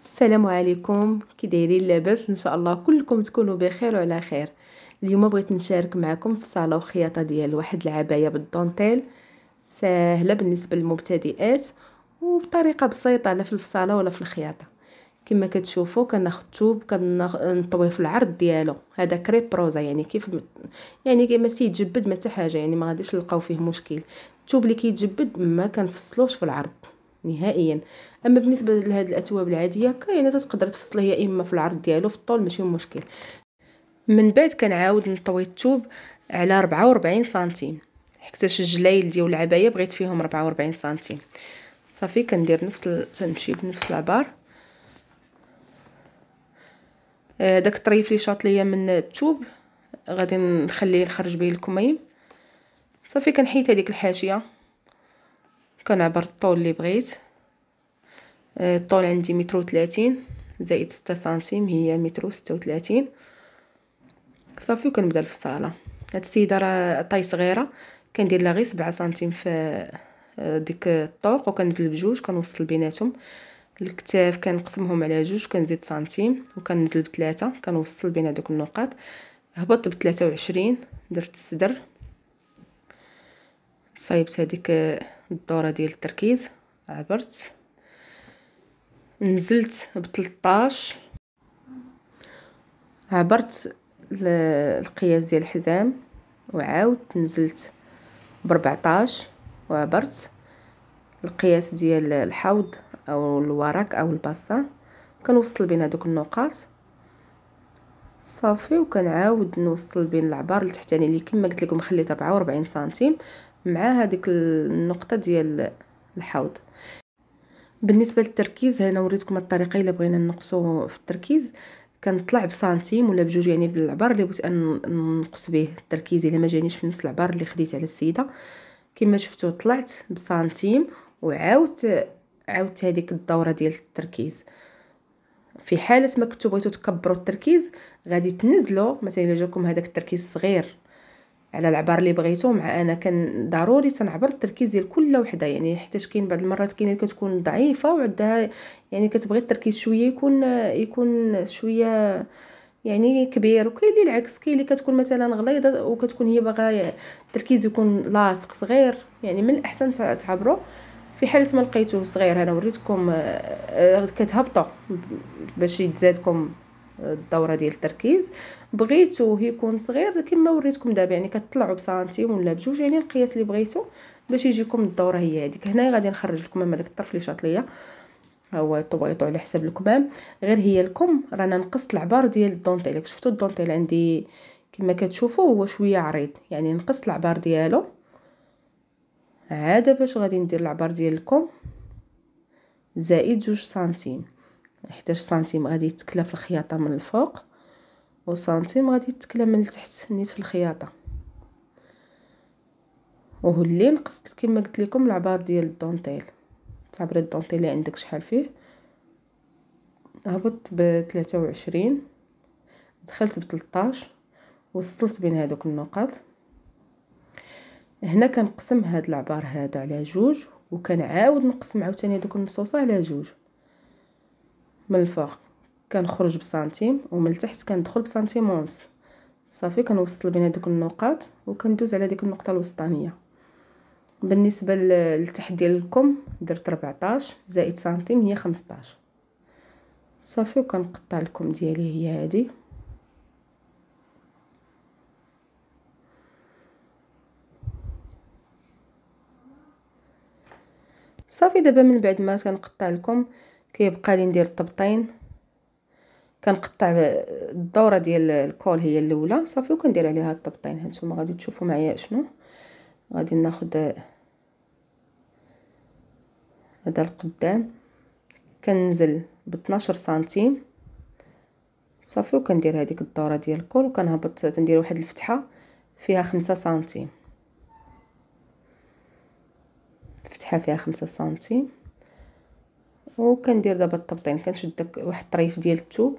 السلام عليكم، كي دايرين؟ لاباس ان شاء الله كلكم تكونوا بخير وعلى خير. اليوم بغيت نشارك معكم في صاله وخياطه ديال واحد العبايه بالدونتيل، سهله بالنسبه للمبتدئات وبطريقه بسيطه لا في الفصاله ولا في الخياطه. كما كتشوفوا كناخذ الثوب كنطويه في العرض ديالو. هذا كريب بروزا، يعني كيف يعني كما تيتجبد ما حتى حاجه، يعني ما غاديش نلقاو فيه مشكل. الثوب اللي كيتجبد ما كنفصلوش في العرض نهائيا. اما بالنسبه لهاد الاثواب العاديه يعني تقدر تفصله يا اما في العرض ديالو في الطول، ماشي مشكل. من بعد كنعاود نطوي الثوب على 44 سنتيم، حيتاش الجلايل ديال العبايه بغيت فيهم 44 سنتيم. صافي كندير تنمشي بنفس العبار. داك الطريف اللي شاط ليا من الثوب غادي نخليه نخرج به الكميم. صافي كنحيد هذيك الحاشيه، كنعبر الطول اللي بغيت. الطول عندي 1.30 متر زائد 6 سنتيم، هي 1.36 متر. صافي وكنبدا الفصاله. هاد السيده راه طاي صغيره، كندير لها غير 7 سنتيم في ديك الطوق وكنزل بجوج كنوصل بيناتهم. الكتاف كنقسمهم على جوج كنزيد سنتيم وكنزل بثلاثة كنوصل بين هذوك النقاط. هبطت ب23، درت الصدر، صايبت هذيك الدوره ديال التركيز، عبرت نزلت ب13، عبرت القياس ديال الحزام وعاودت نزلت ب14 وعبرت القياس ديال الحوض او الورق او الباسا، كنوصل بين هذوك النقاط. صافي وكنعاود نوصل بين العبار التحتاني اللي كما قلت لكم خليت 44 سنتيم مع هذيك النقطه ديال الحوض. بالنسبه للتركيز هنا وريتكم الطريقه الا بغينا نقصوا في التركيز. كنطلع بسنتيم ولا بجوج، يعني بالعبار اللي بغيت نقص به التركيز الا ما جانيش في نفس العبار اللي خديت على السيده. كما شفتوا طلعت بسنتيم عاودت هذيك الدوره ديال التركيز. في حاله ما كنتو بغيتو تكبروا التركيز غادي تنزلوا، مثلا الا جاكم هذاك التركيز صغير على العبار اللي بغيتو، مع انا كان ضروري تنعبر التركيز ديال كل وحده، يعني حيت كاين بعض المرات كاينه اللي كتكون ضعيفه وعندها يعني كتبغي التركيز شويه يكون شويه يعني كبير، وكاين اللي العكس، كاين اللي كتكون مثلا غليظه وكتكون هي باغا التركيز يكون لاصق صغير. يعني من الاحسن تعبروا. في حاله ما لقيتوه صغير انا وريتكم كتهبطوا باش يتزادكم الدوره ديال التركيز. بغيتو يكون صغير كما وريتكم دابا، يعني كتطلعوا بسنتيم ولا بجوج، يعني القياس اللي بغيتو باش يجيكم الدوره هي هذيك. هنا غادي نخرج لكم هذاك الطرف اللي شاط ليا، ها هو طويتو على حساب الكمام. غير هي الكم رانا نقصت العبار ديال الدونتيل. شفتوا الدونتيل عندي كما كتشوفوا هو شويه عريض، يعني نقصت العبار ديالو. عاده باش غادي ندير العبار ديال الكم زائد 2 سنتيم، حيت سنتيم غادي يتكلى في الخياطه من الفوق وسنتيم غادي يتكلى من التحت نيت في الخياطه. وهو اللي نقصت كما قلت لكم العبار ديال الدونتيل. تعبري الدونتيل اللي عندك شحال فيه. هبطت ب23، دخلت ب13، وصلت بين هذوك النقاط. هنا كنقسم هاد العبار هذا على جوج وكنعاود نقسم عاوتاني هذوك النصوصه على جوج. من الفوق كنخرج بسنتيم ومن التحت كندخل بسنتيم ونص. صافي كنوصل بين هذوك النقاط وكندوز على ديك النقطه الوسطانيه. بالنسبه للتحت ديال الكم درت 14 زائد سنتيم هي 15. صافي وكنقطع الكم ديالي هي هذه. صافي دابا من بعد ما كنقطع لكم كيبقى لي ندير الطبطين. كنقطع الدوره ديال الكول هي الاولى صافي وكندير عليها الطبطين. هانتوما غادي تشوفوا معايا شنو غادي ناخذ. هذا القدام كننزل ب12 سنتيم صافي وكندير هذيك الدوره ديال الكول وكنهبط تندير واحد الفتحه فيها 5 سنتيم، فتحه فيها 5 سنتيم. وكندير دابا الطبطين. كنشد داك واحد الطريف ديال الثوب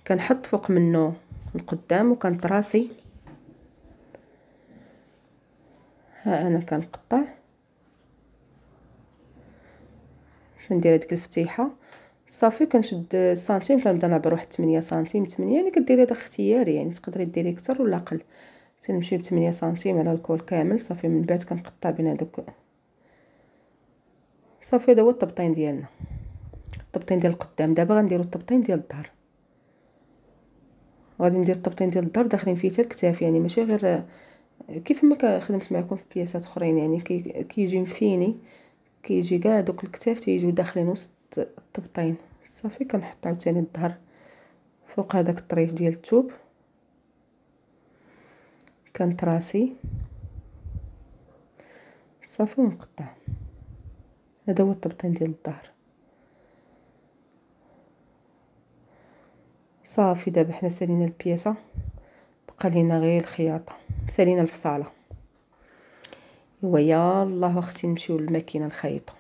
كنحط فوق منه القدام وكنطراسي. ها انا كنقطع كندير هذيك الفتيحه. صافي كنشد السنتيم كنبدا نعبر واحد 8 سنتيم 8، يعني كديري هذا اختياري، يعني تقدري ديري اكثر ولا اقل. تنمشي ب 8 سنتيم على الكول كامل. صافي من بعد كنقطع بين هذوك. صافي هذا هو الطبطين ديالنا، الطبطين ديال القدام. دابا غنديروا الطبطين ديال الظهر. غادي ندير الطبطين ديال الظهر داخلين فيه حتى الكتاف، يعني ماشي غير كيف ما خدمت معكم في بياسات اخرين، يعني كيجي مفيني، كيجي كاع دوك الكتاف تيجيو داخلين وسط الطبطين. صافي كنحط عاوتاني الظهر فوق هذاك الطريف ديال الثوب، كنتراسي صافي ونقطع. هذا هو الطبطين ديال الظهر. صافي دابا حنا سالينا البياسه، بقى لينا غير الخياطه، سالينا الفصاله. ايوا يلاه اختي نمشيو للماكينه نخيطو.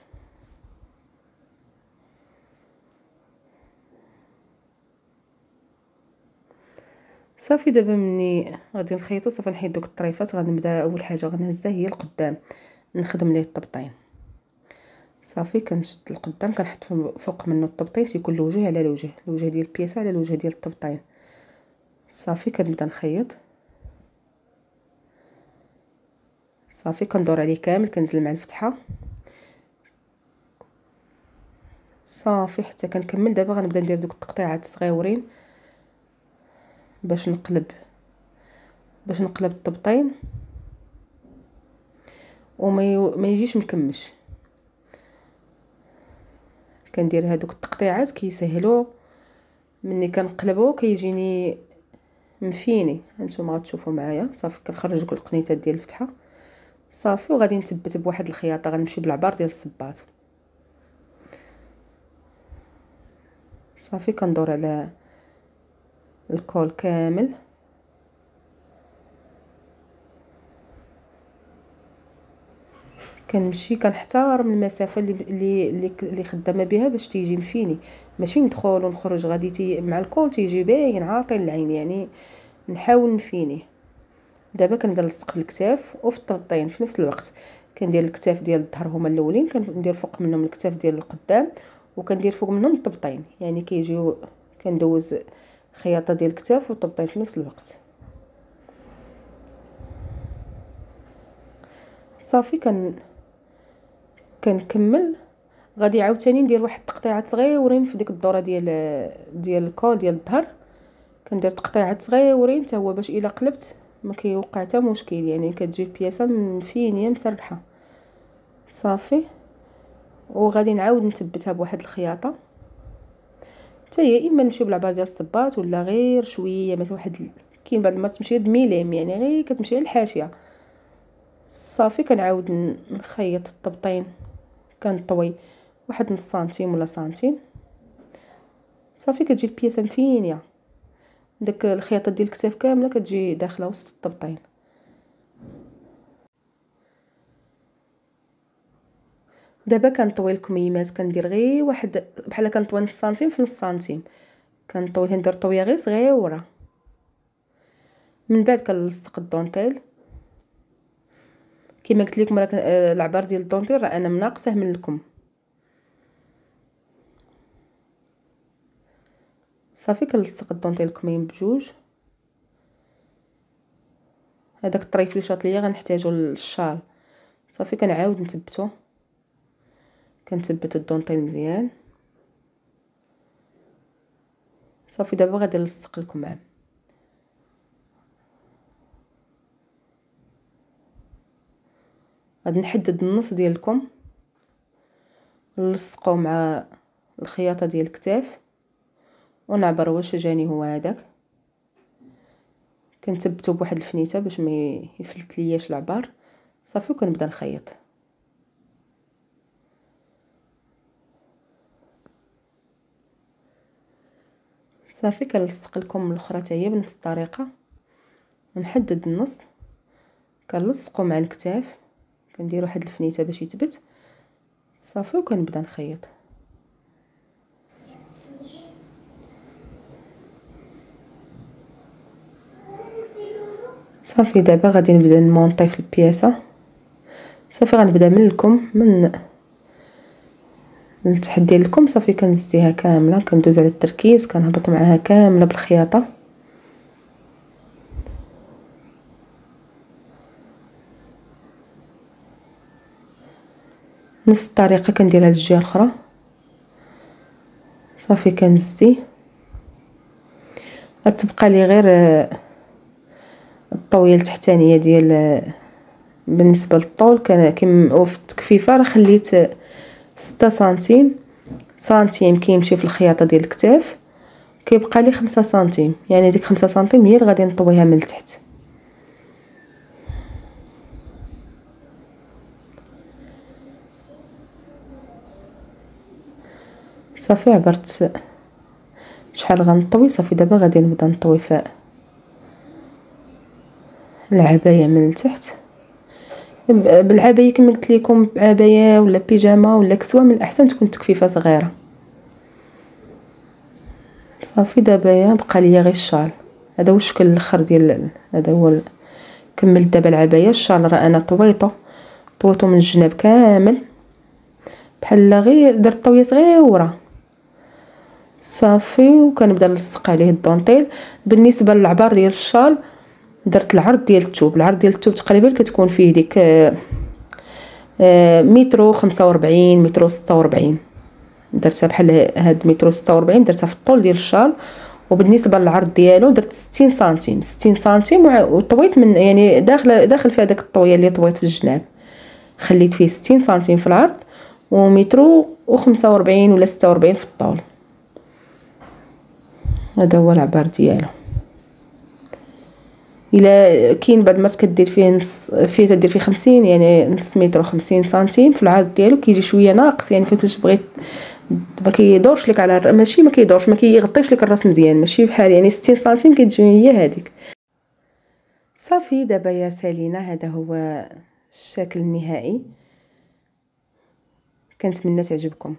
صافي دابا مني غادي نخيطو، صافي نحيد دوك الطريفات. غنبدا اول حاجه غنهزها هي القدام، نخدم ليه الطبطين. صافي كنشد القدام كنحط فوق منه الطبطين، تيكون الوجه على الوجه، الوجه ديال البياسه على الوجه ديال الطبطين. صافي كنبدا نخيط. صافي كندور عليه كامل، كنزل مع الفتحه. صافي حتى كنكمل. دابا غنبدا ندير دوك التقطيعات الصغيورين باش نقلب الطبطين وما يجيش مكمش. كندير هادوك التقطيعات كيسهلوا مني كنقلبو، كيجيني مفيني. هانتوما غتشوفوا معايا. صافي كنخرج دوك القنيتات ديال الفتحه. صافي وغادي نثبت بواحد الخياطه، غنمشي بالعبار ديال الصباط. صافي كندور على الكول كامل. كنمشي كنحترم المسافه اللي خدامه بها باش تيجي مفيني، ماشي ندخل ونخرج. غادي مع الكول تيجي باين عاطي العين، يعني نحاول نفيني. دابا كنبدا نلصق الكتاف وفي الطبطين في نفس الوقت. كندير الكتاف ديال الظهر هما الاولين، كندير فوق منهم الكتاف ديال القدام، وكندير فوق منهم الطبطين، يعني كيجيو كندوز خياطه ديال الكتاف والطبطين في نفس الوقت. صافي كنكمل. غادي عاوتاني ندير واحد التقطيعات صغيورين في ديك الدوره ديال الكول ديال الظهر. كندير تقطيعات صغيورين حتى هو باش الا قلبت ما كيوقع حتى مشكل، يعني كتجي البياسه مفينيه مسرحه. صافي وغادي نعاود نثبتها بواحد الخياطه حتى هي، اما نمشيو بالعبار ديال الصباط ولا غير شويه مثلا واحد. كاين بعض المرات تمشي بميليم، يعني غير كتمشي على الحاشيه. صافي كنعاود نخيط الطبطين، كنطوي واحد نص سنتيم ولا سنتيم. صافي كتجي البياسه مفينيه، داك الخياطه ديال الكتاف كامله كتجي داخله وسط الطبطين. دابا كنطوي الكميمات، كندير غير واحد بحال كنطوي نص سنتيم في نص سنتيم. كنطوي ندير طويه غير صغيره. من بعد كنلصق الدونتيل. كما قلت لكم راه العبار ديال الدونتيل راه انا مناقصه من الكم. صافي كنلصق الدونتيل الكميم بجوج. هذاك الطريف اللي شاط ليا غنحتاجو للشال. صافي كنعاود نثبتو، كنثبت الدونتيل مزيان. صافي دابا غادي نلصق الكمام. غادي نحدد النص ديال الكم نلصقو مع الخياطه ديال الكتاف ونعبر واش جاني هو هذاك. كنثبتو بواحد الفنيته باش ما يفلت لياش العبار. صافي وكنبدا نخيط. صافي كنلصق لكم الاخرى حتى هي بنفس الطريقه. نحدد النص كنلصقو مع الكتاف، كندير واحد الفنيته باش يثبت. صافي وكنبدا نخيط. صافي دابا غادي نبدا نمونطي في البياسه. صافي غنبدا من الكم، من لتحت ديالكم. صافي كنزديها كامله، كندوز على التركيز، كنهبط معاها كامله بالخياطه. نفس الطريقه كنديرها للجهه الاخرى. صافي كنزدي، غتبقى لي غير الطويه التحتانيه ديال بالنسبه للطول. كان في التكفيفه راه خليت 6 سنتيم كيمشي في الخياطه ديال الكتاف، كيبقى لي 5 سنتيم، يعني ديك 5 سنتيم هي اللي غادي نطويها من التحت. صافي عبرت شحال غنطوي. صافي دابا غادي نبدا نطوي في العبايه من التحت. بالعبايه كما قلت لكم، عبايه ولا بيجاما ولا كسوه، من الاحسن تكون تكفيفه صغيره. صافي دابا بقى ليا غير الشال، هذا هو الشكل الاخر ديال هذا هو. كملت دابا العبايه. الشال راه انا طويته من الجناب كامل، بحال غير درت طويه صغيره. صافي وكنبدا نلصق عليه الدونطيل. بالنسبه للعبار ديال الشال درت العرض ديال الثوب. العرض ديال الثوب تقريبا كتكون فيه ديك متر 45 متر 46. درتها بحال هاد متر 46 درتها في الطول ديال الشال. وبالنسبه للعرض ديالو درت 60 سنتيم. 60 سنتيم وطويت من يعني داخل في هذاك الطويه اللي طويت في الجناب، خليت فيه 60 سنتيم في العرض ومتر و45 ولا 46 في الطول. هذا هو العبار ديالو. الا كاين بعض المرات كدير فيه نص، فيه تدير فيه 50 يعني نص متر و50 سنتيم في العرض ديالو، كيجي شويه ناقص. يعني فاش بغيت ما كيدورش لك على ماشي ما كيدورش، ما كيغطيش لك الراس مزيان، ماشي بحال يعني 60 سنتيم كتجي هي هذيك. صافي دابا يا سالينا هذا هو الشكل النهائي. كنتمنى تعجبكم.